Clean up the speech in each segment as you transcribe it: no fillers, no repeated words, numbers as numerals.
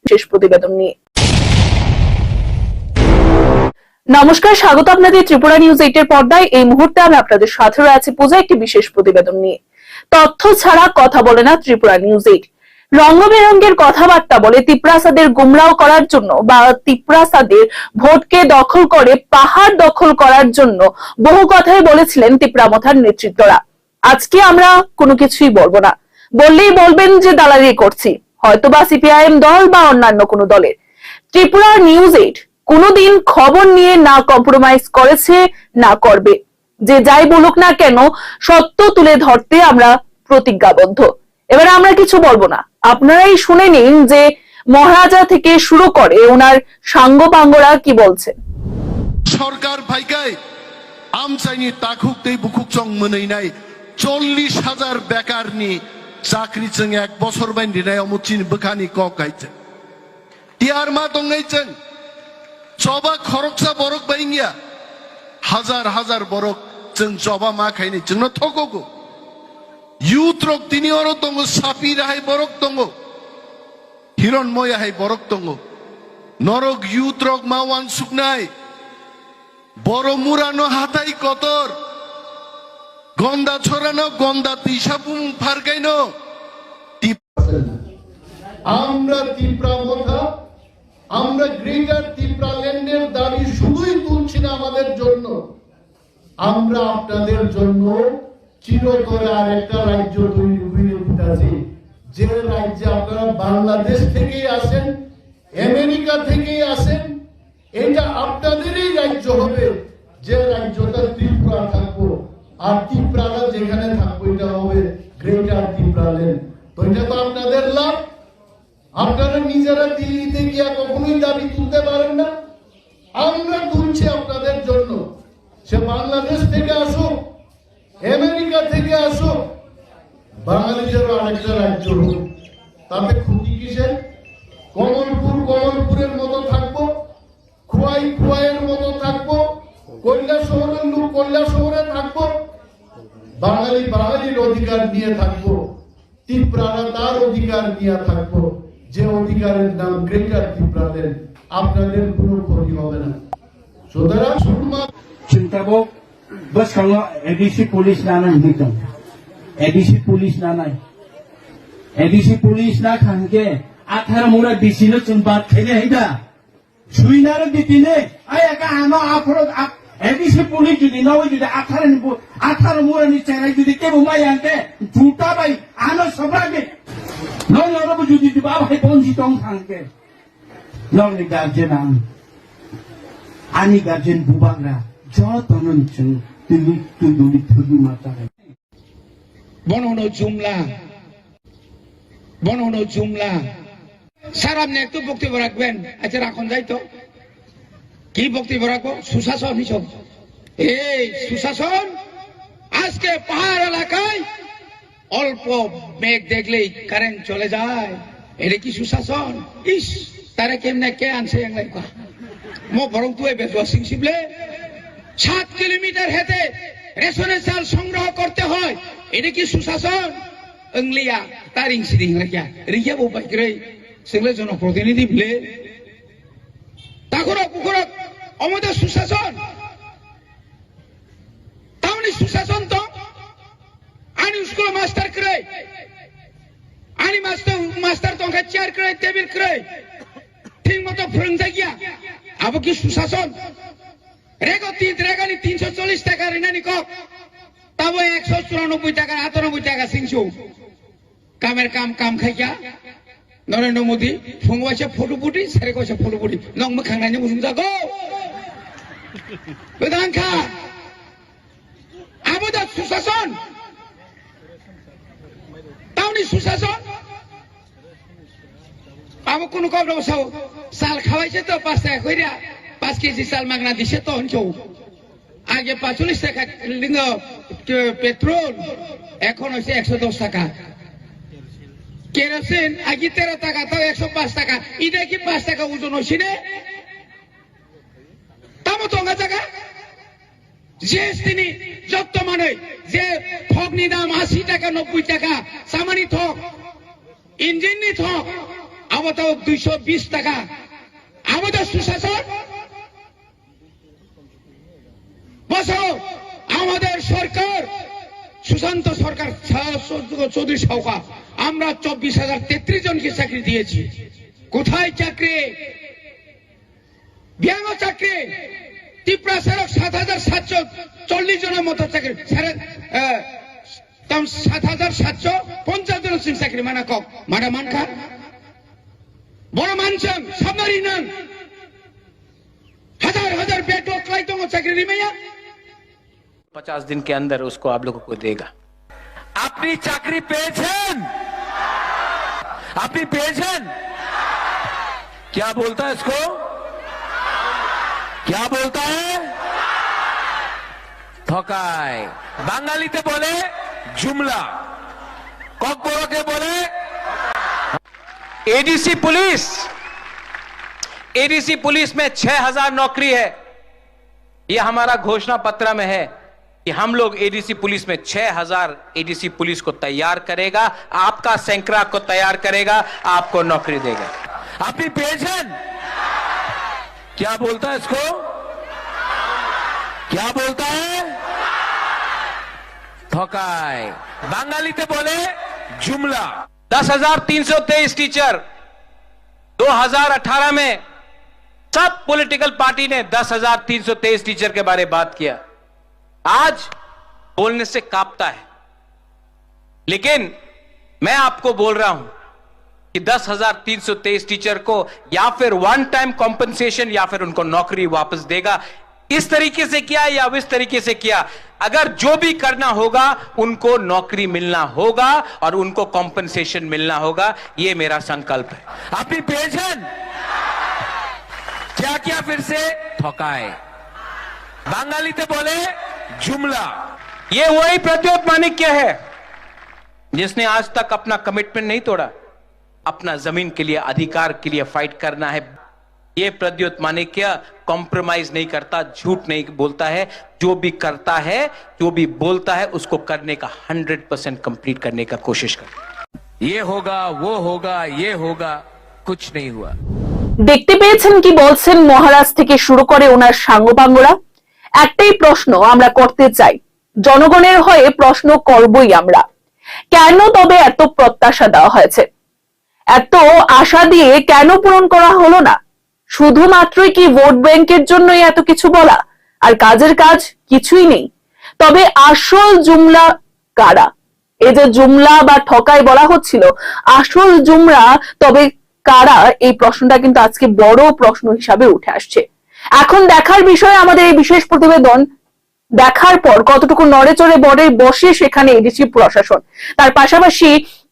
বিশেষ প্রতিবেদন নিয়ে। নমস্কার, স্বাগত আপনাদের ত্রিপুরা নিউজ 8 এর পর্দায়। এই মুহূর্তে আমি আপনাদের সাথে রয়েছি পূজা একটি বিশেষ প্রতিবেদন নিয়ে। তথ্য ছাড়া কথা বলে না ত্রিপুরা নিউজ 8। রঙবেরঙের কথাবার্তা বলে তিপ্রাসাদের গুমরাও করার জন্য বা তিপ্রাসাদের ভোটকে দখল করে পাহাড় দখল করার জন্য বহু কথাই বলেছিলেন তিপ্রামথার নেতৃত্বরা। আজকে আমরা কোনো কিছুই বলবো না, বললেই বলবেন যে দালালি করছি, হয়তোবা সিপিআইএম দল বা অন্যান্য কোনো দলের। ত্রিপুরা নিউজ 8 কোনোদিন খবর নিয়ে না কম্প্রোমাইজ করেছে, না করবে। যে যাই বলুক না কেন, সত্য তুলে ধরতে আমরা প্রতিজ্ঞাবদ্ধ। এবার আমরা কিছু বলবো না, আপনারাই শুনে নিন যে মহারাজা থেকে শুরু করে ওনার সাঙ্গপাঙ্গরা কি বলছে। সরকার ভাইগাই আমচাইনি তাকুক দেই বুকুক চং মনেইনাই 40,000 বেকারনি চাকরি जों 1 বছর বাইন্দিনাय অমুচিন বখানি কক গাইছে টিয়ার মা দंगाइचों जबा खरकसा बरक बाइंगिया हजार हजार बरक जों जबा मा खायनि जोंनो थगगो यूथ रक दिनि अरो दंगो सापि राहाय बरक दंगो हिरणमय हाय बरक दंगो नरक यूथ रक मा वान सुकनाय बरो मुरानो हाथाय कतर गंदा छरानो गंदा तिसापुं फारगायनो আমরা তিপ্রামথা আমরা গ্রেটার তিপ্রাল্যান্ডের দাবি শুধুই তুলছি না আমাদের জন্য, আমরা আপনাদের জন্য চিরতরে আরেকটা রাজ্য তৈরি করে দিতেছি। যে রাজ্যে আপনারা বাংলাদেশ থেকে আসেন, আমেরিকা থেকে আসেন, এটা আপনাদেরই রাজ্য হবে। যে রাজ্যটা ত্রিপুরা থাকবো, আর ত্রিপুরা যেখানে থাকবো এটা হবে গ্রেটার তিপ্রাল্যান্ড। তো এটা তো আপনাদের লাভ। আপনারা নিজেরা দিল্লিতে গিয়া কখনোই দাবি তুলতে পারেন না, আমরা তুলছি আপনাদের জন্য। সে বাংলাদেশ থেকে আসুক, আমেরিকা থেকে আসুক, বাঙালিদেরও আরেকটা রাজ্য হোক, তাতে ক্ষতি কিসের? কমলপুরের মতো থাকবো, খোয়াইয়ের মতো থাকবো, কৈলাসহরের লোক কৈলাসহরে থাকবো, বাঙালির অধিকার নিয়ে থাকবো, তিপ্রারা তার অধিকার নিয়ে থাকবো। যে অধিকারের নাম গ্রেটার তিপ্রাল্যান্ড, আপনাদের কোনো ক্ষতি হবে না। সুতরাং শুধুমাত্র চিন্তাবো বস কালো এডিসি পুলিশ না দিতাম, এডিসি পুলিশ না নাই, এডিসি পুলিশ না খানকে 18 মুরা দিছিল চুনবাদ খেলে হেদা সুইনার দিতিনে আই একা আনো আফরত এডিসি পুলিশ যদি নয় যদি 18 মুরা নি চাই যদি কেবো মাই আনতে ঝুটা ভাই আনো সবাগে নয় নরব যদি দিবা ভাই বঞ্জি দং থাকবে ননি গার্জেন আনি গার্জেন বুবাংরা যতনন চুন তুলি থুলি মাতা বননো জুমলা স্যার আপনি একটু বক্তব্য রাখবেন। আচ্ছা রাখুন, যাই তো কি বক্তব্য রাখবো? সুশাসন হিসব এই সুশাসন আজকে পাহাড় এলাকায় অল্প মেঘ দেখলেই কারেন্ট চলে যায়, এটা কি সুশাসন? ইস তারা কেমনে কে আনছে মো বরং তুই বেজওয়াসিং শিবলে 7 কিলোমিটার হেঁটে রেশনের চাল সংগ্রহ করতে হয়, এটা কি সুশাসন? ইংলিয়া তারিং সিরিং লাগিয়া রিয়া বউ বাইকরে সেগুলো জনপ্রতিনিধি বলে তাকর পুকুর আমাদের সুশাসন তাহলে সুশাসন তো আনি স্কুল মাস্টার করে আনি মাস্টার তো চেয়ার করে টেবিল করে ঠিক মতো ফ্রেন্ড গিয়া আবো কি সুশাসন? রেগানি 340 টাকা রেনানি কক তাবো 194 টাকা 98 টাকা সিংসু কামের কাম খাইয়া নরেন্দ্র মোদী ফোংবাইছে ফটো ফুটি সেরে কইছে ফটো ফুটি নং খাংনানি মুসুম যাগো বেদান খা আমাদের সুশাসন তাহলে সুশাসন আমার কোন কব বসাও চাল খাওয়াইছে তো 5 টাকা কইরা 5 কেজি চাল মাগনা দিছে তো হনছো আগে 45 টাকা লিঙ্গ পেট্রোল এখন হইছে 110 টাকা কেরোসিন আগে 13 টাকা তো 105 টাকা এটা কি 5 টাকা ওজন হইছে রে তামো তোঙ্গা টাকা জিএসটি যত মানে যে ঠগনি দাম 80 টাকা 90 টাকা সামানি ঠগ ইঞ্জিন নি ঠগ আমাদের 220 টাকা আমাদের সুশাসন বসো আমাদের সরকার সুশান্ত সরকার চৌধুরী সরকার আমরা 24,033 জনকে চাকরি দিয়েছি কোথায় চাকরি বিয়াঙ্গ চাকরি ত্রিপুরা সড়ক 7,740 জনের মতো চাকরি 7,750 জনের চাকরি মানা কক মানা মানখা বড় মানছেন সাবনারি নান हजार हजार बेटो क्लाइटों को चाकरी रिमैया 50 दिन के अंदर उसको आप लोगों को देगा। अपनी चाकरी पेशन अपनी पेशन क्या बोलता है इसको क्या बोलता है ठोकाय बंगाली ते बोले जुमला कक बोलो के बोले एडीसी पुलिस में 6,000 नौकरी है। यह हमारा घोषणा पत्र में है कि हम लोग एडीसी पुलिस में 6,000 एडीसी पुलिस को तैयार करेगा, आपका सैंकड़ा को तैयार करेगा, आपको नौकरी देगा। अपनी पेंशन क्या बोलता है इसको क्या बोलता है ठोकाय बंगाली ते बोले जुमला 10,323 टीचर 2018 में सब पॉलिटिकल पार्टी ने 10,323 टीचर के बारे में बात किया। आज बोलने से कांपता है, लेकिन मैं आपको बोल रहा हूं कि 10,323 टीचर को या फिर वन टाइम कॉम्पनसेशन या फिर उनको नौकरी वापस देगा। इस तरीके से किया या इस तरीके से किया, अगर जो भी करना होगा उनको नौकरी मिलना होगा और उनको कॉम्पनसेशन मिलना होगा। यह मेरा संकल्प है। अपनी पेंशन क्या किया फिर से ठोकाए बंगाली ते बोले जुमला। ये वही प्रद्योत माणिक्य है जिसने आज तक अपना कमिटमेंट नहीं तोड़ा, अपना जमीन के लिए अधिकार के लिए फाइट करना है। ये प्रद्योत माणिक्य कॉम्प्रोमाइज नहीं करता, झूठ नहीं बोलता है, जो भी करता है जो भी बोलता है उसको करने का 100% कंप्लीट करने का कोशिश करता। ये होगा वो होगा ये होगा, कुछ नहीं हुआ। দেখতে পেয়েছেন কি বলছেন মহারাজ থেকে শুরু করে ওনার সাঙ্গপাঙ্গরা। একটাই প্রশ্ন আমরা করতে চাই, জনগণের হয়ে প্রশ্ন করবই আমরা, কেন তবে এত প্রত্যাশা দেওয়া হয়েছে, এত আশা দিয়ে কেন পূরণ করা হলো না? শুধুমাত্রই কি ভোট ব্যাংকের জন্যই এত কিছু বলা আর কাজের কাজ কিছুই নেই? তবে আসল জুমলা কারা? এই যে জুমলা বা ঠকাই বলা হচ্ছিল, আসল জুমরা তবে কারা? এই প্রশ্নটা কিন্তু আজকে বড় প্রশ্ন হিসাবে উঠে আসছে। এখন দেখার বিষয় আমাদের এই বিশেষ প্রতিবেদন দেখার পর কতটুকু নড়ে চড়ে বসে সেখানে এডিসি প্রশাসন, তার পাশাপাশি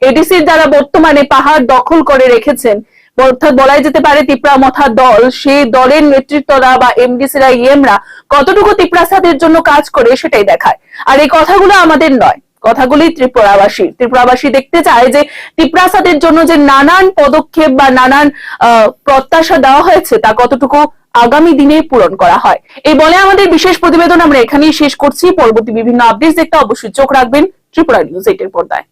এডিসির দ্বারা বর্তমানে পাহাড় দখল করে রেখেছেন, অর্থাৎ বলাই যেতে পারে তিপ্রা মথা দল, সেই দলের নেতৃত্বরা বা এমডিসিরা ইএমরা কতটুকু তিপ্রাসাদের জন্য কাজ করে সেটাই দেখায়। আর এই কথাগুলো আমাদের নয়, কথাগুলি ত্রিপুরাবাসী দেখতে চায় যে তিপ্রাসাদের জন্য যে নানান পদক্ষেপ বা নানান প্রত্যাশা দেওয়া হয়েছে তা কতটুকু আগামী দিনে পূরণ করা হয়। এই বলে আমাদের বিশেষ প্রতিবেদন আমরা এখানেই শেষ করছি। পরবর্তী বিভিন্ন আপডেট দেখতে অবশ্যই চোখ রাখবেন ত্রিপুরা নিউজ 8 এর পর্দায়।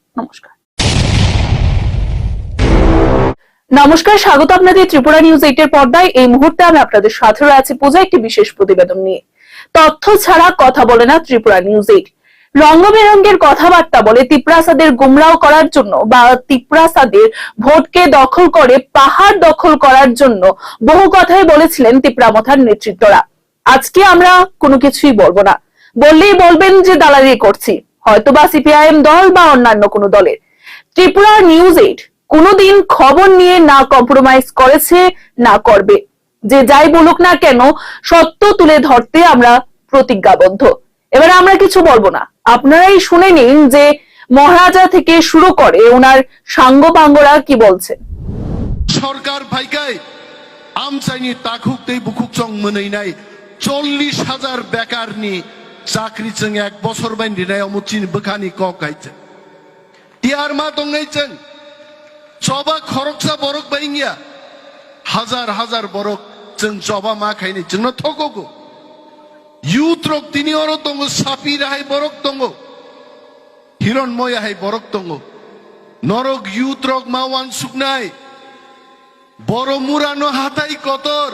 নমস্কার, স্বাগত আপনাদের ত্রিপুরা নিউজ 8 এর পর্দায়। এই মুহূর্তে আমি আপনাদের সাথে রয়েছি পূজা একটি বিশেষ প্রতিবেদন নিয়ে। তথ্য ছাড়া কথা বলে না ত্রিপুরা নিউজ 8। রঙ্গবেরঙ্গের কথাবার্তা বলে তিপ্রাসাদের গুমরাও করার জন্য বা তিপ্রাসাদের ভোটকে দখল করে পাহাড় দখল করার জন্য বহু কথাই বলেছিলেন তিপ্রামথার নেতৃত্বরা। আজকে আমরা কোনো কিছুই বলবো না, বললেই বলবেন যে দালালি করছি, হয়তোবা সিপিআইএম দল বা অন্যান্য কোনো দলের। ত্রিপুরা নিউজ 8 কোনোদিন খবর নিয়ে না কম্প্রোমাইজ করেছে না করবে। যে যাই বলুক না কেন সত্য তুলে ধরতে আমরা প্রতিজ্ঞাবদ্ধ। এবারে আমরা কিছু বলবো না, আপনারাই শুনে নিন যে মহারাজা থেকে শুরু করে ওনার সাঙ্গপাঙ্গরা কি বলছে। সরকার ভাইকাই আমচাইনি তাকুক তেই বুকুক চং মনৈনাই 40,000 বেকারনি চাকরি চং 1 বছর বাইন্দিনাই অমুচিন বখানি কক গাইছে তিয়ার মা দংনাইছেন জবা খরকসা বরক বাইঙ্গিয়া হাজার হাজার বরক চং জবা মা খাইনি চং থকগো ইউথ রক তিনি অর দङ সাপি রাহাই বরক দङ হিরণময় হাই বরক দङ নরক ইউথ রক মা ওয়ান সুকনাই বড় মুরানো হাতাই কতর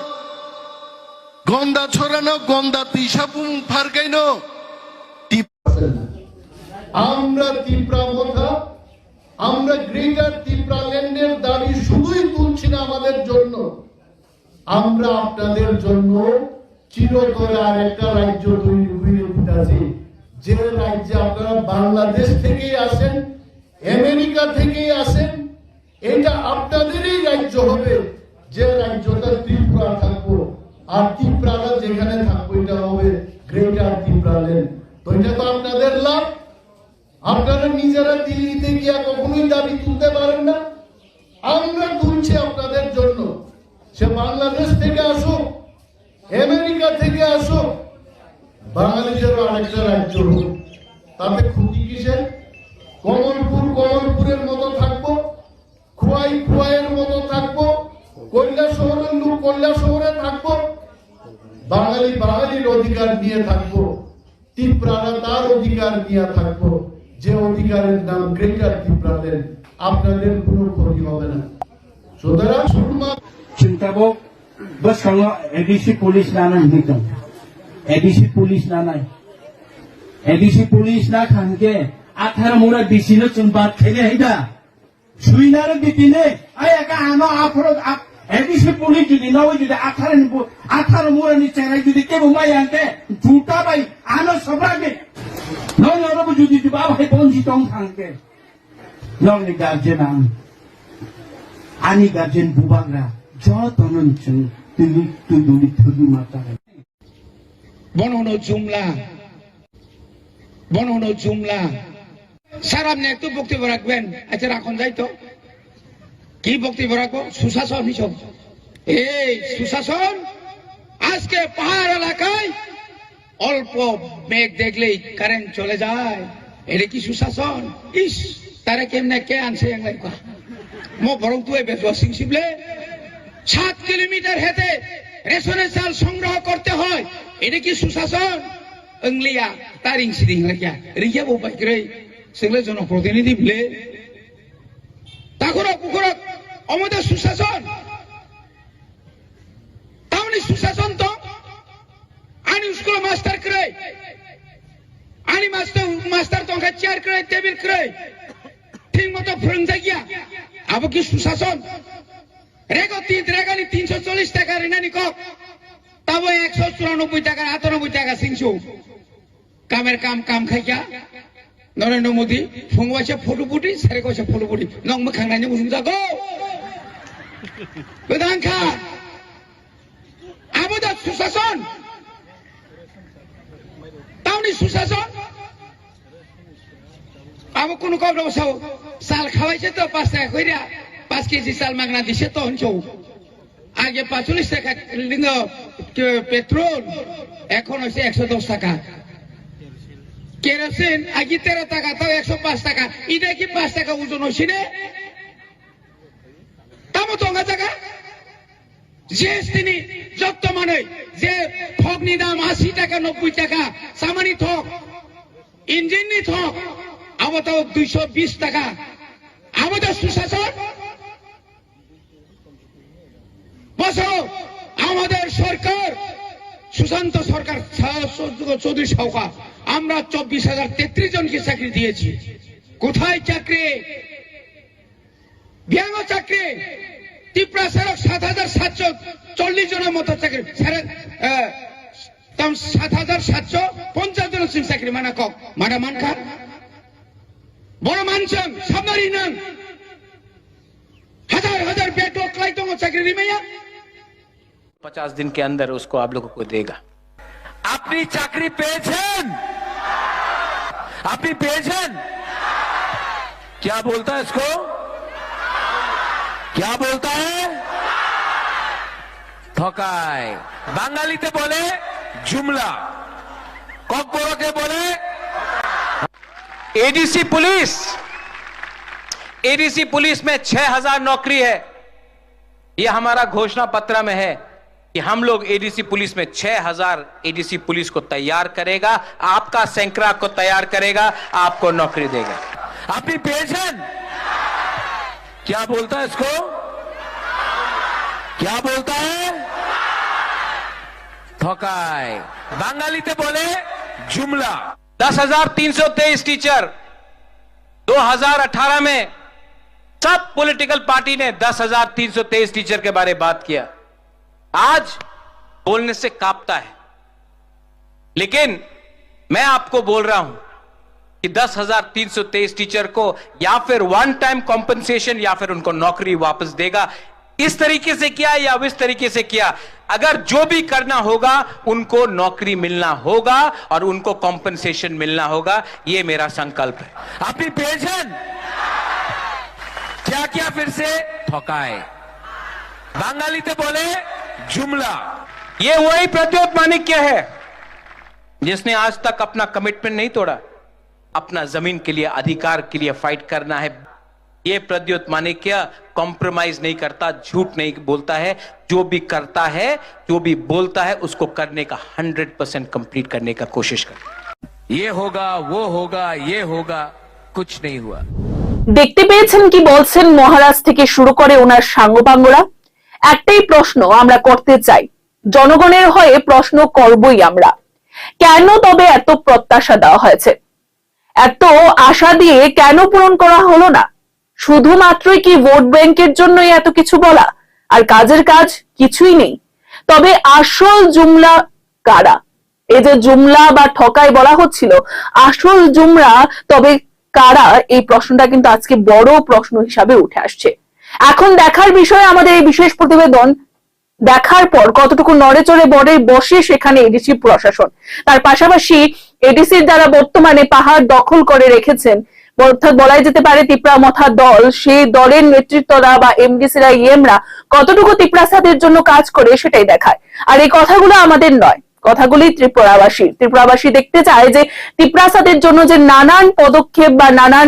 গন্দা ছড়ানো গন্দা তিসাপুম ফারকাইনো আমরা ত্রিপুরা কথা আমরা গ্রেটার ত্রিপুরা ল্যান্ডের দাবি শুধুই তুলছি না আমাদের জন্য, আমরা আপনাদের জন্য চিরতরে আর একটা রাজ্য তৈরি করে দিতেছি, যে রাজ্যে আপনারা বাংলাদেশ থেকেই আসেন, আমেরিকা থেকেই আসেন, এটা আপনাদেরই রাজ্য হবে, যে রাজ্যটা ত্রিপুরা থাকবো, আর ত্রিপুরারা যেখানে থাকবো এটা হবে গ্রেটার ত্রিপুরা ল্যান্ড। তো এটা তো আপনাদের লাভ, আপনারা নিজেরা দিল্লিতে গিয়া কখনোই দাবি তুলতে পারেন না, আমরা তুলছি আপনাদের জন্য। সে বাংলাদেশ থেকে আসুক, আমেরিকা থেকে আসুক, বাঙালিদেরও আরেকটা রাজ্য হোক, তাতে ক্ষতি কিসের? কমলপুরের মতো থাকবো, খোয়াইয়ের মতো থাকবো, কৈলাসহরের লোক কৈলাসহরে থাকবো, বাঙালির অধিকার নিয়ে থাকবো, ত্রিপুরারা তার অধিকার নিয়ে থাকবো, যে অধিকারের নাম গ্রেটার ত্রিপুরা ল্যান্ড। আপনাদের কোনো ক্ষতি হবে না। সুতরাং Cintabok, bos kalau edisi polis nanai hitung, edisi polis nanai, edisi polis nak hangke, athar murah disino cumbat kene hida, suinara ditine, ayah ka ano afro, edisi polis jadi nawa jadi athar murah ni cerai jadi ke bumai angke, juta bai, ano sobrage, nong orang jadi di bawah ponji tong hangke, nong ni garjen ang, ani garjen bubagra. বননো জুমলা sir আপনি একটু বক্তব্য রাখবেন। আচ্ছা রাখুন যাই তো, কি বক্তব্য রাখবো? সুশাসন হিসব, এই সুশাসন আজকে পাহাড় এলাকায় অল্প মেঘ দেখলেই কারেন্ট চলে যায়, এটা কি সুশাসন? ইস তারা কেমনে কে আনছে মো বরং তুই বেজুয়া সিং শিবলে 7 কিলোমিটার হেঁটে রেশনের চাল সংগ্রহ করতে হয়, এটা কি সুশাসন? ইংলিয়া তারিং সিরিং লেখা রিয়া উপায় করে সেগুলো জনপ্রতিনিধি বলে তাকুরক পুকুরক আমাদের সুশাসন, তাহলে সুশাসন তো আনি স্কুল মাস্টার করে, আনি মাস্টার তো চেয়ার করে টেবিল করে ঠিক মতো ফ্রেম জায়গা, আবো কি সুশাসন? রেগানি 340 টাকা রেনানি কক, তবে 194 টাকা 98 টাকা সিংসু কামের কাম খাইয়া নরেন্দ্র মোদী ফুংবাইছে ফটো ফুটি সারে কইছে ফটো ফুটি নং মখাংনানি বুঝুম যাগো বেদান খা আবদা সুশাসন, তাওনি সুশাসন আবো কোন কব বসাও সাল খাওয়াইছে তো 5 টাকা কইরা 5 কেজি চাল মাগনা দিছে তো হঞ্চৌ, আগে 45 টাকা পেট্রোল, এখন হচ্ছে 110 টাকা, কেরোসিন আগে 13 টাকা, তাও 105 টাকা, এটা কি 5 টাকা ওজন হয়েছে রে? তামো তঙ্গা টাকা জিএসটি নি যত মানে যে ঠগনি দাম 80 টাকা 90 টাকা, সামানি ঠক ইঞ্জিন নি ঠক, আবার তাও 220 টাকা, আমাদের সুশাসন বসো। আমাদের সরকার সুশান্ত সরকার চৌধুরী সরকার আমরা 24,033 জনকে চাকরি দিয়েছি। কোথায় চাকরি? ব্যঙ্গ চাকরি। ত্রিপুরা সড়ক 7,740 জনের মতো চাকরি, 7,750 জনের চাকরি মানা কক মানা মানখা বড় মানছেন সাবধানী নাম हजार पेट्रोल क्लाई तो चाकरी रिमेया 50 दिन के अंदर उसको आप लोगों को देगा। अपनी चाकरी पेशन, अपनी पेशन क्या बोलता है इसको? क्या बोलता है? ठकाय। बांगालीते बोले जुमला, ककबरो के बोले एडीसी पुलिस में 6,000 नौकरी है। यह हमारा घोषणा पत्र में है कि हम लोग एडीसी पुलिस में 6,000 एडीसी पुलिस को तैयार करेगा, आपका सैकड़ा को तैयार करेगा, आपको नौकरी देगा। अपनी पेंशन क्या बोलता है इसको? क्या बोलता है? ठोकाय। बांगालीते बोले जुमला। 10,323 टीचर 2018 में सब पॉलिटिकल पार्टी ने 10,323 टीचर के बारे में बात किया। आज बोलने से कांपता है, लेकिन मैं आपको बोल रहा हूं कि 10,323 टीचर को या फिर वन टाइम कॉम्पनसेशन या फिर उनको नौकरी वापस देगा। इस तरीके से किया या इस तरीके से किया, अगर जो भी करना होगा उनको नौकरी मिलना होगा और उनको कॉम्पनसेशन मिलना होगा। यह मेरा संकल्प है। अपनी पेंशन क्या किया? फिर से ठोकाए। बंगाली तो बोले जुमला। ये वही प्रद्योत माणिक्य है जिसने आज तक अपना कमिटमेंट नहीं तोड़ा। अपना जमीन के लिए, अधिकार के लिए फाइट करना है। ये प्रद्योत माणिक्य कॉम्प्रोमाइज नहीं करता, झूठ नहीं बोलता है। जो भी करता है, जो भी बोलता है, उसको करने का 100% कंप्लीट करने का कोशिश करता है। ये होगा, वो होगा, ये होगा, कुछ नहीं हुआ। দেখতে পেয়েছেন কি বলছেন মহারাজ থেকে শুরু করে ওনার সাঙ্গপাঙ্গরা। একটাই প্রশ্ন আমরা করতে চাই, জনগণের হয়ে প্রশ্ন করবই আমরা, কেন তবে এত প্রত্যাশা দেওয়া হয়েছে? এত আশা দিয়ে কেন পূরণ করা হলো না? শুধুমাত্রই কি ভোট ব্যাংকের জন্যই এত কিছু বলা আর কাজের কাজ কিছুই নেই? তবে আসল জুমলা কারা? এই যে জুমলা বা ঠকাই বলা হচ্ছিল, আসল জুমরা তবে কারা? এই প্রশ্নটা কিন্তু আজকে বড় প্রশ্ন হিসাবে উঠে আসছে। এখন দেখার বিষয় আমাদের এই বিশেষ প্রতিবেদন দেখার পর কতটুকু নড়ে চড়ে বসে সেখানে এডিসি প্রশাসন। তার পাশাপাশি এডিসির দ্বারা বর্তমানে পাহাড় দখল করে রেখেছেন, অর্থাৎ বলাই যেতে পারে তিপ্রামথা দল, সেই দলের নেতৃত্বরা বা এমডিসিরা, ইএমরা কতটুকু তিপ্রাসাদের জন্য কাজ করে সেটাই দেখায়। আর এই কথাগুলো আমাদের নয়, কথাগুলি ত্রিপুরাবাসী দেখতে চায় যে তিপ্রাসাদের জন্য যে নানান পদক্ষেপ বা নানান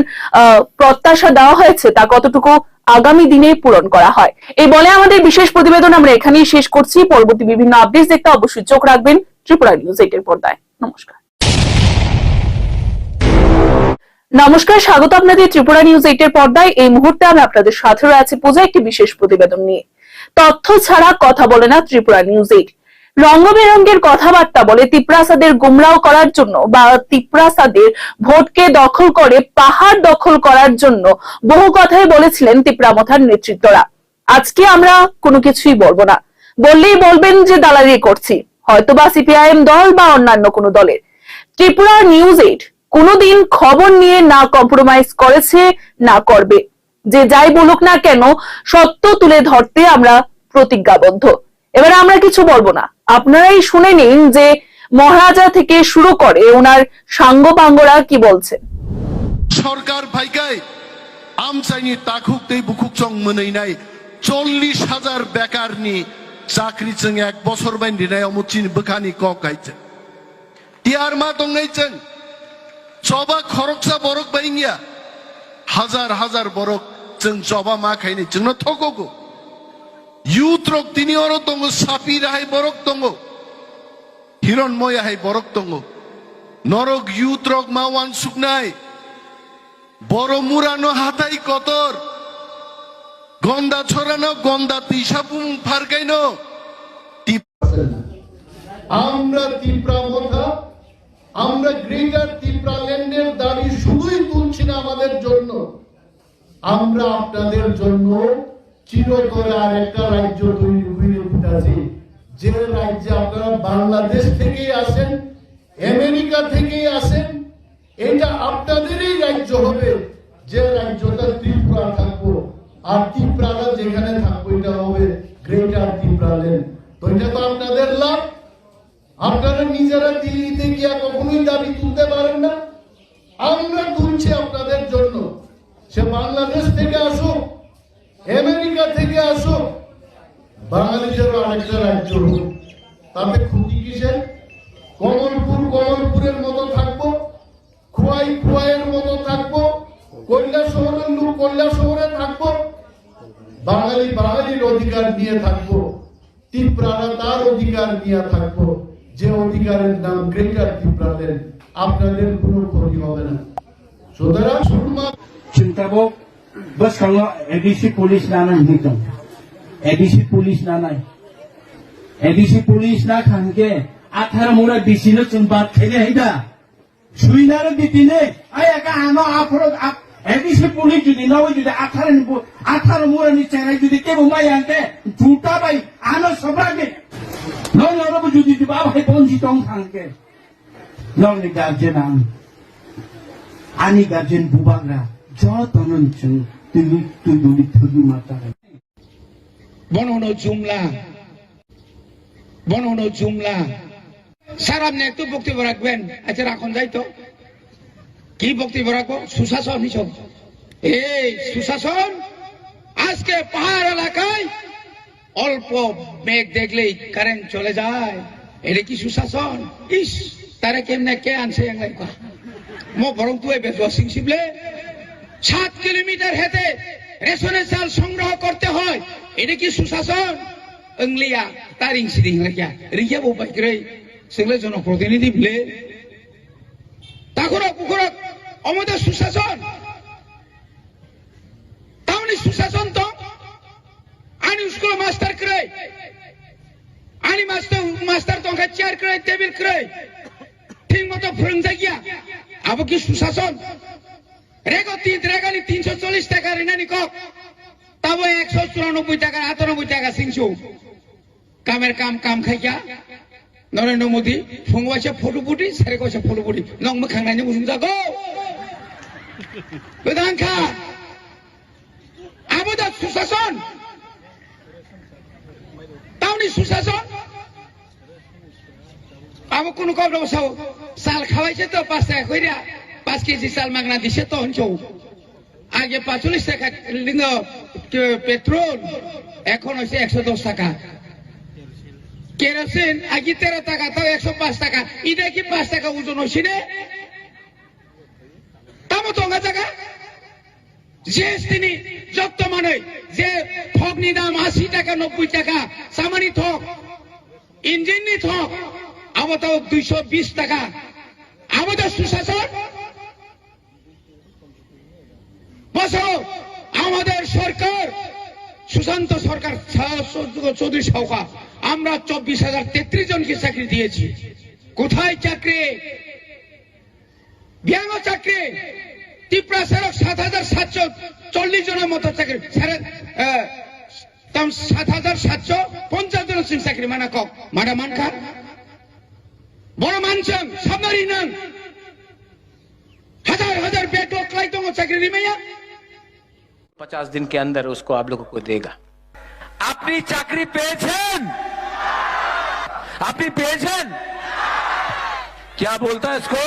প্রত্যাশা দেওয়া হয়েছে তা কতটুকু আগামী দিনে পূরণ করা হয়। এই বলে আমাদের বিশেষ প্রতিবেদন আমরা এখানেই শেষ করছি। পরবর্তী বিভিন্ন আপডেট দেখতে অবশ্যই চোখ রাখবেন ত্রিপুরা নিউজ 8 এর পর্দায়। নমস্কার। নমস্কার, স্বাগত আপনাদের ত্রিপুরা নিউজ 8 এর পর্দায়। এই মুহূর্তে আমরা আপনাদের সাথে রয়েছে পূজা একটি বিশেষ প্রতিবেদন নিয়ে। তথ্য ছাড়া কথা বলে না ত্রিপুরা নিউজ 8। রঙ্গবেরঙ্গের কথাবার্তা বলে তিপ্রাসাদের গুমরাও করার জন্য বা তিপ্রাসাদের ভোটকে দখল করে পাহাড় দখল করার জন্য বহু কথাই বলেছিলেন তিপ্রামথার নেতৃত্বরা। আজকে আমরা কোনো কিছুই বলবো না, বললেই বলবেন যে দালালি করছি, হয়তোবা সিপিআইএম দল বা অন্যান্য কোনো দলের। ত্রিপুরা নিউজ 8 কোনোদিন খবর নিয়ে না কম্প্রোমাইজ করেছে, না করবে। যে যাই বলুক না কেন, সত্য তুলে ধরতে আমরা প্রতিজ্ঞাবদ্ধ। এবার আমরা কিছু বলবো না, আপনারাই শুনে নিন যে মহারাজা থেকে শুরু করে ওনার সাঙ্গপাঙ্গরা কি বলছে। সরকার ভাইকাই আমচাইনি তাকুক দেই বুকুক চং মনেইনাই 40,000 বেকারনি চাকরি চং 1 বছর বাইন্দিনাই অমুচিন বখানি কক গাইছে টিয়ার মা দংনাইছেন জবা খরকসা বরক বাইঙ্গিয়া হাজার হাজার বরক চং জবা মা খাইনি চং থকগো ইউথ রক তিনি অর দঙ্গ সাপি রাহাই বরক দঙ্গ হিরণময় হাই বরক দঙ্গ নরক ইউথ রক মা ওয়ান সুকনাই বড় মুরানো হাতাই কতর গন্দা ছড়ানো গন্দা তিসাপুং ফারকাইনো আমরা তিপ্রামথা, আমরা গ্রেটার তিপ্রাল্যান্ডের দাবি শুধুই তুলছি না আমাদের জন্য, আমরা আপনাদের জন্য চিরতরে আর একটা রাজ্য তৈরি করে দিতেছি। যে রাজ্যে আপনারা বাংলাদেশ থেকে আসেন, আমেরিকা থেকে আসেন, এটা আপনাদেরই রাজ্য হবে। যে রাজ্যটা ত্রিপুরা থাকবো আর ত্রিপুরাটা যেখানে থাকবো এটা হবে গ্রেটার ত্রিপুরাল্যান্ড। তো এটা তো আপনাদের লাভ। আপনারা নিজেরা দিল্লিতে গিয়া কখনোই দাবি তুলতে পারেন না, আমরা তুলছি আপনাদের জন্য। সে বাংলাদেশ থেকে আসুক, আমেরিকা থেকে আসুক, বাঙালিদেরও আরেকটা রাজ্য হোক, তাতে ক্ষতি কিসের? কমলপুরের মতো থাকবো, খোয়াইয়ের মতো থাকবো, কৈলাসহরের লোক কৈলাসহরে থাকবো, বাঙালির অধিকার নিয়ে থাকবো, ত্রিপুরারা তার অধিকার নিয়ে থাকবো, যে অধিকারের নাম গ্রেটার ত্রিপুরাল্যান্ড। আপনাদের কোনো ক্ষতি হবে না। সুতরাং শুধুমাত্র চিন্তাবো বস কাঙ্গা এডিসি পুলিশ নানা হিতম এডিসি পুলিশ না নাই এডিসি পুলিশ না খানকে 18 মোরা ডিসি নো চুন বাদ খেলে হেদা সুইনার দিতিনে আই একা আনো আফরো এডিসি পুলিশ যদি নয় যদি 18 মোরা নি চেরাই যদি কেবো মাই আনতে ঝুটা ভাই আনো সবাগে নয় নরব যদি দিবা ভাই বঞ্জি টং খানকে নয় গার্জেন আনি গার্জেন বুবাগরা যতনন চুন তুই থুদি মাতা বননো জুমলা স্যার আপনি একটু বক্তব্য রাখবেন। আচ্ছা রাখুন যাই তো কি বক্তব্য রাখবো? সুশাসন হিসব এই সুশাসন আজকে পাহাড় এলাকায় অল্প মেঘ দেখলেই কারেন্ট চলে যায়, এটা কি সুশাসন? ইস তারা কেমনে কে আনছে মো বরং তুই বেজসিং শিবলে 7 কিলোমিটার হেঁটে রেশনের চাল সংগ্রহ করতে হয়, এটা কি সুশাসন? ইংলিয়া তারিং সিরিং লেখা রিয়া বউ রে সেগুলো জনপ্রতিনিধি বলে তারপর কুকুরক আমাদের সুশাসন তাহলে সুশাসন তো আনি স্কুল মাস্টার করে আনি মাস্টার তো চেয়ার করে টেবিল করে ঠিক মতো ফ্রেন্ড গিয়া আবার কি সুশাসন? রেগানি 340 টাকা রিনানি কক তবে 194 টাকা 98 টাকা সিংসু কামের কাম খাইয়া নরেন্দ্র মোদী ফোংবাইছে ফটো ফুটি সারে কইছে ফটো ফুটি নং খাংনানি বুঝুম যাগো বেদান খা আমাদের সুশাসন তাহলে সুশাসন আমার কোন কব বসাও চাল খাওয়াইছে তো 5 টাকা কইরা 5 কেজি চাল মাগনা দিছে তো হঞ্চো আগে 45 টাকা লিঙ্গ পেট্রোল এখন হচ্ছে 110 টাকা, কেরোসিন আগে 13 টাকা তো 105 টাকা, এটা কি 5 টাকা ওজন হচ্ছে রে? তামো তঙ্গা টাকা জিএসটি নি যত মানে যে ঠগনি দাম 80 টাকা 90 টাকা সামানি ঠক ইঞ্জিন নি ঠক আবার তো 220 টাকা। আমাদের সুশাসন বসো আমাদের সরকার সুশান্ত সরকার চৌধুরী সরকার আমরা 24,033 জনকে চাকরি দিয়েছি। কোথায় চাকরি? বিয়াঙ্গ চাকরি ত্রিপুরা সেরক 7,740 জনের মতো চাকরি 7,750 জনের চাকরি মানা কক মানা মানখা বড় মানছেন সামনারি নাম हजार बेटो क्लाइटों को चाकरी रिमैया 50 दिन के अंदर उसको आप लोगों को देगा। अपनी चाकरी पेशन क्या बोलता है इसको?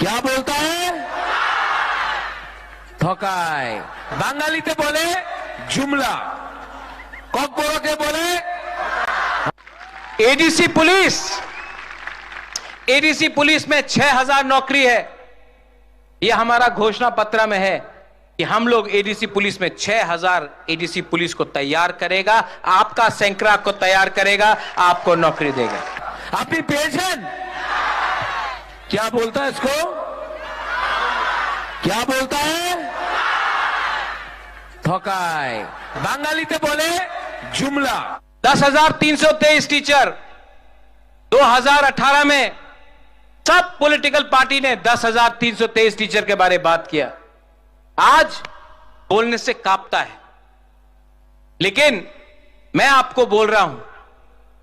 क्या बोलता है? ठोकाय बांगाली ते बोले जुमला, कॉकबोरो के बोले एडीसी पुलिस में 6,000 नौकरी है। यह हमारा घोषणा पत्र में है कि हम लोग एडीसी पुलिस में 6,000 एडीसी पुलिस को तैयार करेगा, आपका सैंकड़ा को तैयार करेगा, आपको नौकरी देगा। अपनी पेंशन क्या बोलता है इसको? क्या बोलता है? ठोकाय बांगाली ते बोले जुमला। 10,323 टीचर 2018 में सब पॉलिटिकल पार्टी ने 10,323 टीचर के बारे में बात किया। आज बोलने से कांपता है, लेकिन मैं आपको बोल रहा हूं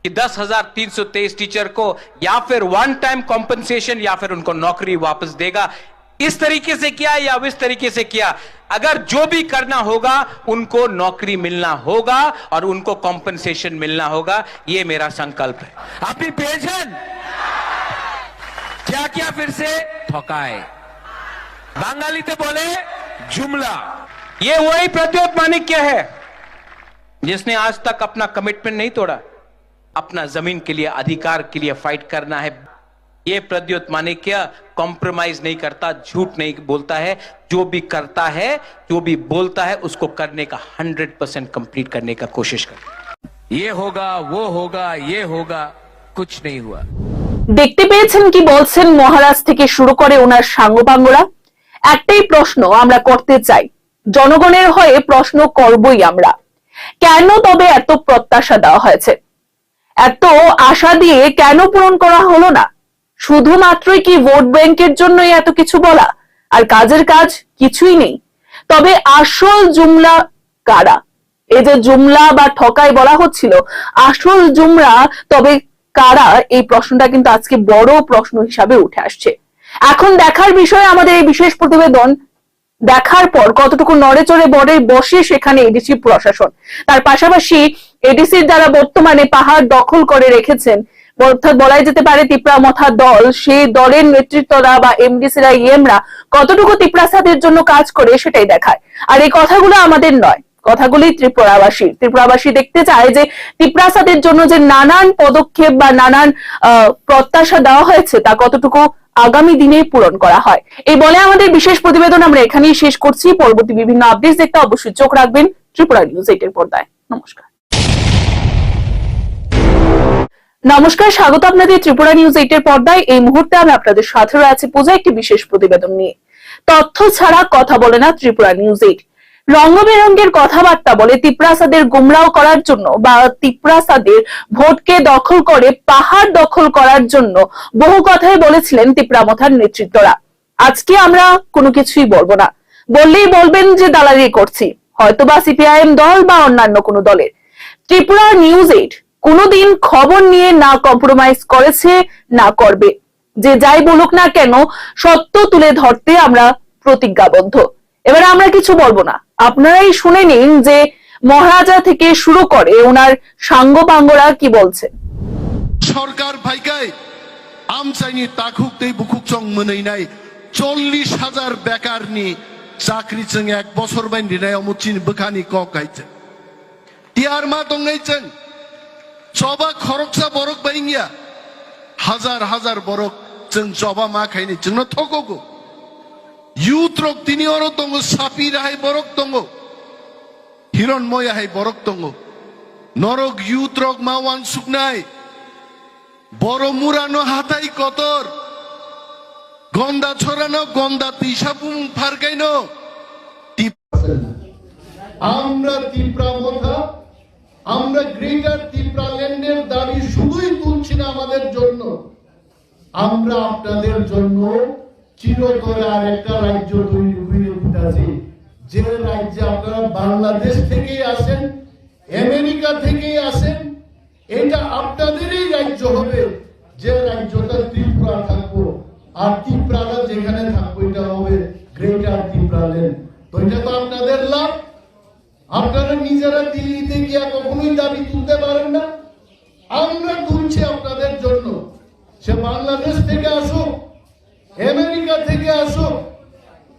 कि 10,323 टीचर को या फिर वन टाइम कॉम्पनसेशन या फिर उनको नौकरी वापस देगा। इस तरीके से किया या इस तरीके से किया, अगर जो भी करना होगा उनको नौकरी मिलना होगा और उनको कॉम्पनसेशन मिलना होगा, यह मेरा संकल्प है। अपनी पेंशन क्या किया? फिर से ठोकाए बांगाली ते बोले जुमला। ये वही प्रद्योत माणिक्य है जिसने आज तक अपना कमिटमेंट नहीं तोड़ा, अपना जमीन के लिए अधिकार के लिए फाइट करना है। ये प्रद्योत माणिक्य कॉम्प्रोमाइज नहीं करता, झूठ नहीं बोलता है, जो भी करता है जो भी बोलता है उसको करने का 100% कंप्लीट करने का कोशिश करता। ये होगा वो होगा ये होगा, कुछ नहीं हुआ। দেখতে পেয়েছেন কি বলছেন মহারাজ থেকে শুরু করে ওনার সাঙ্গপাঙ্গরা। একটাই প্রশ্ন আমরা করতে চাই, জনগণের হয়ে প্রশ্ন করবই আমরা। কেন তবে এত প্রত্যাশা দেওয়া হয়েছে? এত আশা দিয়ে কেন পূরণ করা হলো না? শুধুমাত্রই কি ভোট ব্যাংকের জন্যই এত কিছু বলা, আর কাজের কাজ কিছুই নেই? তবে আসল জুমলা কারা? এই যে জুমলা বা ঠকাই বলা হচ্ছিল, আসল জুমরা তবে কারা? এই প্রশ্নটা কিন্তু আজকে বড় প্রশ্ন হিসাবে উঠে আসছে। এখন দেখার বিষয় আমাদের এই বিশেষ প্রতিবেদন দেখার পর কতটুকু নড়ে চড়ে বসে সেখানে এডিসি প্রশাসন। তার পাশাপাশি এডিসির দ্বারা বর্তমানে পাহাড় দখল করে রেখেছেন, অর্থাৎ বলাই যেতে পারে তিপ্রা মথা দল, সেই দলের নেতৃত্বরা বা এমডিসিরা ইএমরা কতটুকু তিপ্রাসাদের জন্য কাজ করে সেটাই দেখায়। আর এই কথাগুলো আমাদের নয়, কথাগুলি ত্রিপুরাবাসী দেখতে চায় যে তিপ্রাসাদের জন্য যে নানান পদক্ষেপ বা নানান প্রত্যাশা দেওয়া হয়েছে তা কতটুকু আগামী দিনে পূরণ করা হয়। এই বলে আমাদের বিশেষ প্রতিবেদন আমরা এখানেই শেষ করছি। পরবর্তী বিভিন্ন আপডেট দেখতে অবশ্যই চোখ রাখবেন ত্রিপুরা নিউজ 8 এর পর্দায়। নমস্কার, স্বাগত আপনাদের ত্রিপুরা নিউজ 8 এর পর্দায়। এই মুহূর্তে আমি আপনাদের সাথে রয়েছি পূজা একটি বিশেষ প্রতিবেদন নিয়ে। তথ্য ছাড়া কথা বলে না ত্রিপুরা নিউজ 8। রঙ বেরঙের কথাবার্তা বলে তিপ্রাসাদের গুমরাও করার জন্য বা তিপ্রাসাদের ভোটকে দখল করে পাহাড় দখল করার জন্য বহু কথাই বলেছিলেন তিপ্রামথার নেতৃত্বরা। আজকে আমরা কোনো কিছুই বলবো না, বললেই বলবেন যে দালালি করছি, হয়তোবা সিপিআইএম দল বা অন্যান্য কোনো দলের। ত্রিপুরা নিউজ 8 কোনোদিন খবর নিয়ে না কম্প্রোমাইজ করেছে, না করবে। যে যাই বলুক না কেন, সত্য তুলে ধরতে আমরা প্রতিজ্ঞাবদ্ধ। এবারে আমরা কিছু বলবো না, আপনারাই শুনে নিন যে মহারাজা থেকে শুরু করে ওনার সাঙ্গপাঙ্গরা কি বলছে। সরকার ভাইকাই আমচাইনি তাকুক তেই বুকুক চং মনেইনাই 40,000 বেকার নি চাকরি চং 1 বছর বাইন্দিনাই অমুচিন বখানি কক গাইছে টিয়ার মা দঙ্গাইছেন জবা খরকসা বরক বাইঙ্গিয়া হাজার হাজার বরক চং জবা মা খাইনি চং থকগো ইউথ রক তিনি অরো দঙ্গ সাপি রাহাই বরক দঙ্গ হিরণময় হাই বরক দঙ্গ নরক ইউথ রক মা ওয়ান সুকনাই বড় মুরানো হাতাই কতর গন্দা ছড়ানো গন্দা তিসাপুং ফারকাইনো আমরা তিপ্রা মথা, আমরা গ্রেটার তিপ্রা ল্যান্ডের দাবি শুধুই তুলছি না আমাদের জন্য, আমরা আপনাদের জন্য চিরতরে আর একটা রাজ্য তৈরি করে দিতেছি, যে রাজ্যে আপনারা বাংলাদেশ থেকে আসেন, আমেরিকা থেকে আসেন, এটা আপনাদেরই রাজ্য হবে, যে রাজ্যটা ত্রিপুরা থাকবো, আর ত্রিপুরাটা যেখানে থাকবো এটা হবে গ্রেটার ত্রিপুরা ল্যান্ড। তো এটা তো আপনাদের লাভ, আপনারা নিজেরা দিল্লিতে গিয়া কখনোই দাবি তুলতে পারেন না, আমরা তুলছি আপনাদের জন্য। সে বাংলাদেশ থেকে আসুক, আমেরিকা থেকে আসুক,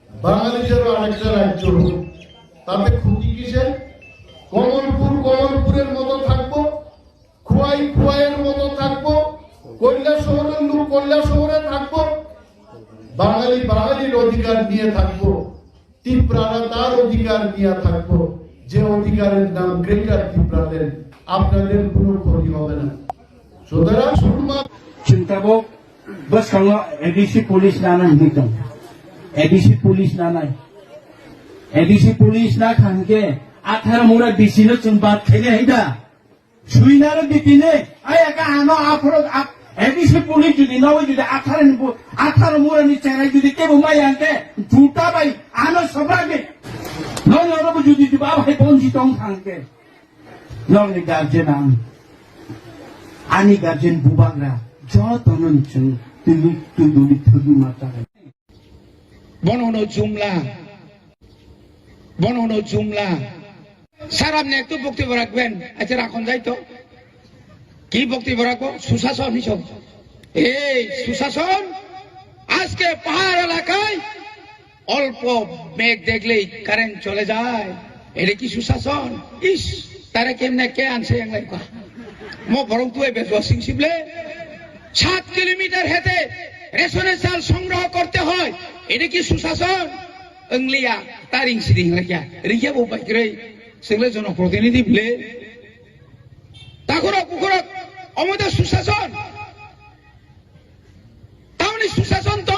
বাংলাদেশেরও আরেকটা রাজ্য হোক, তাতে ক্ষতি কিসের? কমলপুরের মতো থাকবো, খুয়াইয়ের মতো থাকবো, কৈলাসহরের লোক কৈলাসহরে থাকবো, বাঙালির অধিকার নিয়ে থাকবো, ত্রিপুরারা তার অধিকার নিয়ে থাকবো, যে অধিকারের নাম গ্রেটার ত্রিপুরা ল্যান্ড। আপনাদের কোনো ক্ষতি হবে না। সুতরাং শুধুমাত্র চিন্তাবো বস সঙ্গ এডিসি পুলিশ নানান হিতম এডিসি পুলিশ নানাই এডিসি পুলিশ না খানকে 18 মোরা দিছিল চুন বাদ খেলে হেইদা সুইনারে দিতিনে আই একা আনো আফরো এডিসি পুলিশ যদি নয় যদি 18 মোরা নি চেরাই যদি কেবো মাই আনতে ঝুটা ভাই আনো সবাগে নয় নরব যদি দিবা ভাই বঞ্চিত খানকে নয় গার্জেন আনি গার্জেন বুবাগরা বনহনো জুমলা স্যার আপনি একটু বক্তব্য রাখবেন। আচ্ছা রাখুন যাই তো, কি বক্তব্য রাখবো? সুশাসন হিসব। এই সুশাসন আজকে পাহাড় এলাকায় অল্প মেঘ দেখলেই কারেন্ট চলে যায়, এটা কি সুশাসন? ইস তারা কেমনে কে আনছে মো বরং তুই বেসিং শিবলে 7 কিলোমিটার হেঁটে রেশনের চাল সংগ্রহ করতে হয়, এটা কি সুশাসন? ইংলিয়া তারিং সিরিং রিয়া বোপাই করে সেগুলো জনপ্রতিনিধি বলে তাকুরক পুকুরক আমাদের সুশাসন। তাহলে সুশাসন তো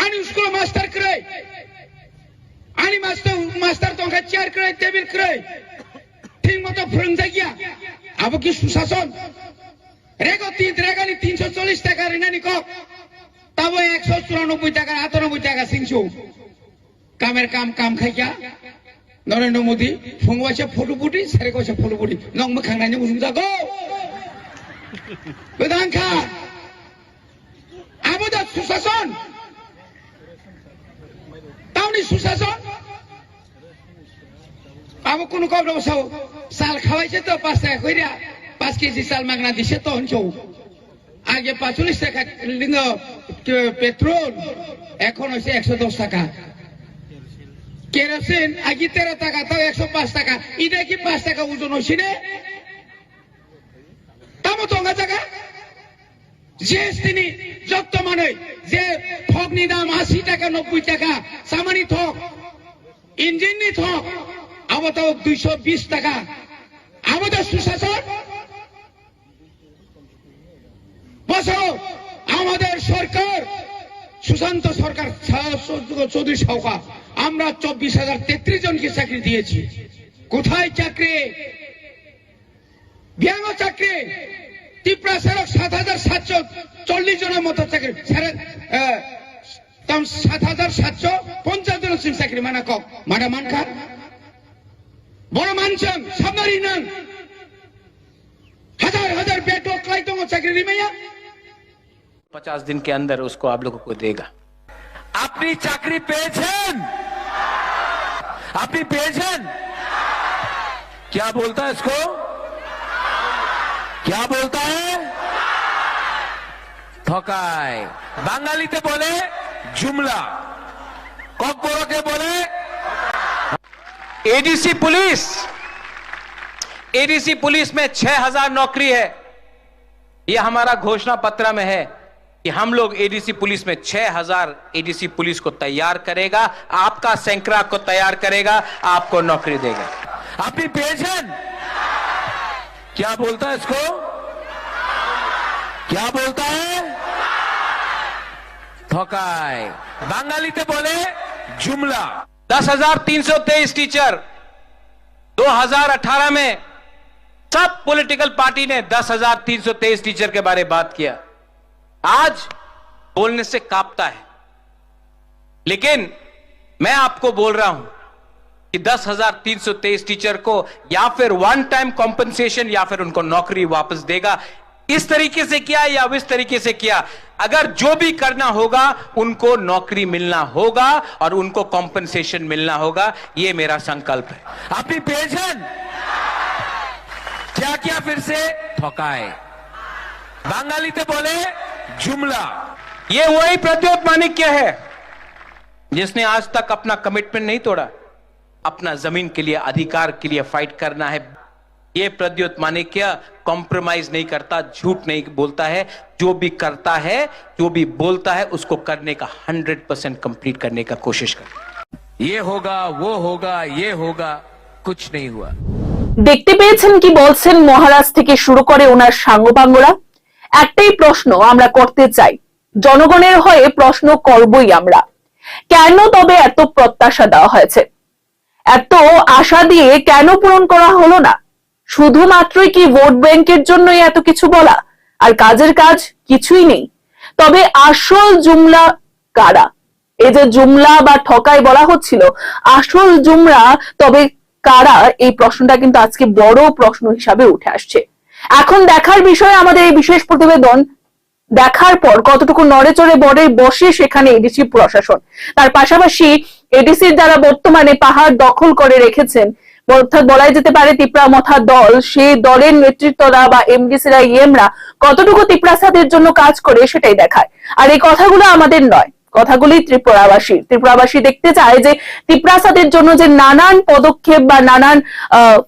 আনি স্কুল মাস্টার করে আনি মাস্টার তো চেয়ার করে টেবিল করে মতো ফ্রং থাকিয়া আবো কি সুশাসন রেগানি 340 টাকা রিনানি কক তাবো 194 টাকা 98 টাকা সিংসু কামের কাম খাইয়া নরেন্দ্র মোদী ফুংবাসে ফটো বুটি সারে কইছে ফটো বুটি নং মখাংনানি উজুং জাগো প্রধান খা আবো দা সুশাসন তাওনি সুশাসন আবো কোন কবর বসাও সাল খাওয়াইছে তো 5 টাকা কইরা 5 কেজি চাল মাগনা দিছে তো হনছো আগে 45 টাকা লিঙ্গ পেট্রোল এখন হইছে 110 টাকা কেরোসিন আগে 13 টাকা তাও 105 টাকা ইটা কি 5 টাকা ওজন হইছে রে তামো তোঙ্গা টাকা জিএসটি নি যত মানে যে ঠগনি দাম 80 টাকা 90 টাকা সামানি ঠগ ইঞ্জিন নি ঠগ আবার তাও 220 টাকা আমাদের সুশাসন বসো আমাদের সরকার সুশান্ত সরকার চৌধুরী সরকার আমরা 24,033 জনকে চাকরি দিয়েছি কোথায় চাকরি ব্যঙ্গ চাকরি ত্রিপুরা সড়ক 7,740 জনের মতো চাকরি 7,750 জনের চাকরি মানা কক মানা মানখা বড় মানছেন সাবধানী নন हजार बेटो क्लाइटों को चाकरी रिमेया 50 दिन के अंदर उसको आप लोगों को देगा। अपनी चाकरी पेशन अपनी पेशन क्या बोलता है इसको क्या बोलता है ठकाय बांगाली ते बोले जुमला कॉकबोरो के बोले एडीसी पुलिस में 6,000 नौकरी है। यह हमारा घोषणा पत्र में है कि हम लोग एडीसी पुलिस में 6,000 एडीसी पुलिस को तैयार करेगा, आपका सैकड़ा को तैयार करेगा, आपको नौकरी देगा। अपनी पेंशन क्या बोलता है इसको क्या बोलता है ठकाय बांगाली ते बोले जुमला 10,323 टीचर 2018 में सब पॉलिटिकल पार्टी ने 10,323 टीचर के बारे में बात किया। आज बोलने से कांपता है, लेकिन मैं आपको बोल रहा हूं कि 10,323 टीचर को या फिर वन टाइम कॉम्पनसेशन या फिर उनको नौकरी वापस देगा। इस तरीके से किया या इस तरीके से किया, अगर जो भी करना होगा उनको नौकरी मिलना होगा और उनको कॉम्पनसेशन मिलना होगा। ये मेरा संकल्प है। अपनी पेंशन क्या किया फिर से ठकाए बांगाली ते बोले जुमला। ये वही प्रद्योत माणिक्य है जिसने आज तक अपना कमिटमेंट नहीं तोड़ा, अपना जमीन के लिए अधिकार के लिए फाइट करना है। ये प्रद्योत माणिक्य कॉम्प्रोमाइज नहीं करता, झूठ नहीं बोलता है, जो भी करता है जो भी बोलता है उसको करने का 100% कंप्लीट करने का कोशिश करता। ये होगा वो होगा ये होगा, कुछ नहीं हुआ। দেখতে পেয়েছেন কি বলছেন মহারাজ থেকে শুরু করে ওনার সাঙ্গপাঙ্গরা। একটাই প্রশ্ন আমরা করতে চাই, জনগণের হয়ে প্রশ্ন করবই আমরা, কেন তবে এত প্রত্যাশা দেওয়া হয়েছে, এত আশা দিয়ে কেন পূরণ করা হলো না? শুধুমাত্রই কি ভোট ব্যাংকের জন্যই এত কিছু বলা আর কাজের কাজ কিছুই নেই? তবে আসল জুমলা কারা? এই যে জুমলা বা ঠকাই বলা হচ্ছিল, আসল জুমলা তবে কারা? এই প্রশ্নটা কিন্তু আজকে বড় প্রশ্ন হিসাবে উঠে আসছে। এখন দেখার বিষয় আমাদের এই বিশেষ প্রতিবেদন দেখার পর কতটুকু নড়ে চড়ে বসে সেখানে এডিসি প্রশাসন, তার পাশাপাশি এডিসির যারা বর্তমানে পাহাড় দখল করে রেখেছেন, অর্থাৎ বলাই যেতে পারে তিপ্রা মথা দল, সেই দলের নেতৃত্বরা বা এমডিসিরা ইএমরা কতটুকু তিপ্রাসাদের জন্য কাজ করে সেটাই দেখায়। আর এই কথাগুলো আমাদের নয়, কথাগুলি ত্রিপুরাবাসী দেখতে চায় যে তিপ্রাসাদের জন্য যে নানান পদক্ষেপ বা নানান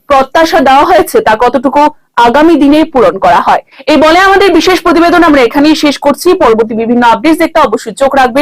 প্রত্যাশা দেওয়া হয়েছে তা কতটুকু আগামী দিনে পূরণ করা হয়। এই বলে আমাদের বিশেষ প্রতিবেদন আমরা এখানেই শেষ করছি। পরবর্তী বিভিন্ন আপডেট দেখতে অবশ্যই চোখ রাখবেন